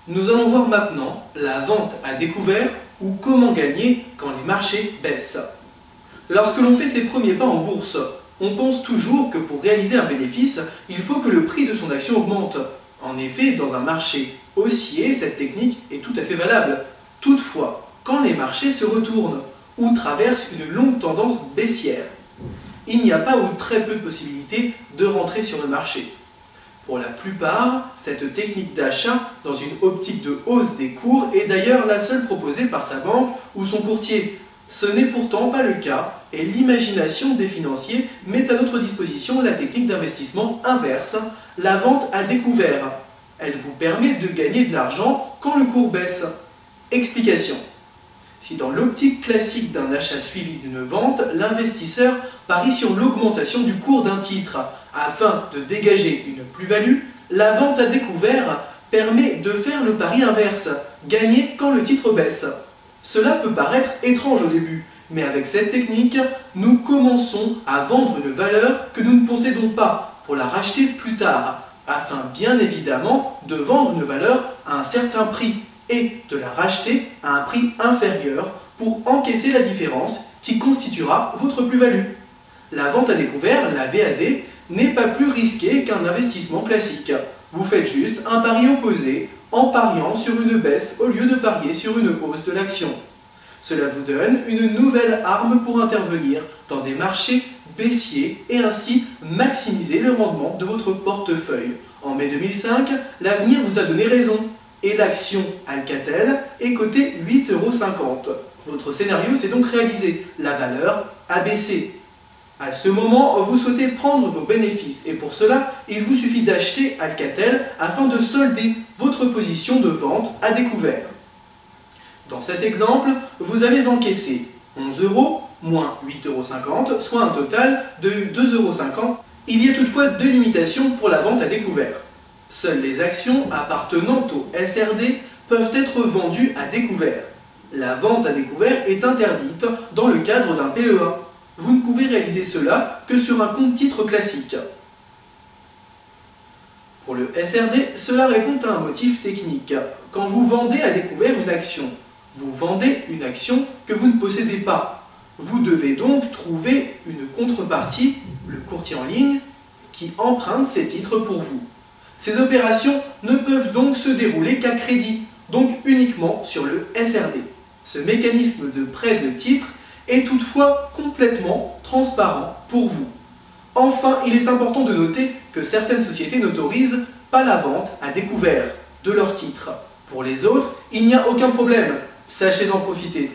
Nous allons voir maintenant la vente à découvert ou comment gagner quand les marchés baissent. Lorsque l'on fait ses premiers pas en bourse, on pense toujours que pour réaliser un bénéfice, il faut que le prix de son action augmente. En effet, dans un marché haussier, cette technique est tout à fait valable. Toutefois, quand les marchés se retournent ou traversent une longue tendance baissière, il n'y a pas ou très peu de possibilités de rentrer sur le marché. Pour la plupart, cette technique d'achat dans une optique de hausse des cours est d'ailleurs la seule proposée par sa banque ou son courtier. Ce n'est pourtant pas le cas et l'imagination des financiers met à notre disposition la technique d'investissement inverse, la vente à découvert. Elle vous permet de gagner de l'argent quand le cours baisse. Explication. Si dans l'optique classique d'un achat suivi d'une vente, l'investisseur parie sur l'augmentation du cours d'un titre afin de dégager une plus-value, la vente à découvert permet de faire le pari inverse, gagner quand le titre baisse. Cela peut paraître étrange au début, mais avec cette technique, nous commençons à vendre une valeur que nous ne possédons pas pour la racheter plus tard, afin bien évidemment de vendre une valeur à un certain prix et de la racheter à un prix inférieur pour encaisser la différence qui constituera votre plus-value. La vente à découvert, la VAD, n'est pas plus risquée qu'un investissement classique. Vous faites juste un pari opposé en pariant sur une baisse au lieu de parier sur une hausse de l'action. Cela vous donne une nouvelle arme pour intervenir dans des marchés baissiers et ainsi maximiser le rendement de votre portefeuille. En mai 2005, l'avenir vous a donné raison et l'action Alcatel est cotée 8,50 €. Votre scénario s'est donc réalisé, la valeur a baissé. À ce moment, vous souhaitez prendre vos bénéfices et pour cela, il vous suffit d'acheter Alcatel afin de solder votre position de vente à découvert. Dans cet exemple, vous avez encaissé 11 € moins 8,50 €, soit un total de 2,50 €. Il y a toutefois deux limitations pour la vente à découvert. Seules les actions appartenant au SRD peuvent être vendues à découvert. La vente à découvert est interdite dans le cadre d'un PEA. Vous ne pouvez réaliser cela que sur un compte titre classique. Pour le SRD, cela répond à un motif technique. Quand vous vendez à découvert une action, vous vendez une action que vous ne possédez pas. Vous devez donc trouver une contrepartie, le courtier en ligne, qui emprunte ces titres pour vous. Ces opérations ne peuvent donc se dérouler qu'à crédit, donc uniquement sur le SRD. Ce mécanisme de prêt de titres est toutefois complètement transparent pour vous. Enfin, il est important de noter que certaines sociétés n'autorisent pas la vente à découvert de leurs titres. Pour les autres, il n'y a aucun problème. Sachez en profiter.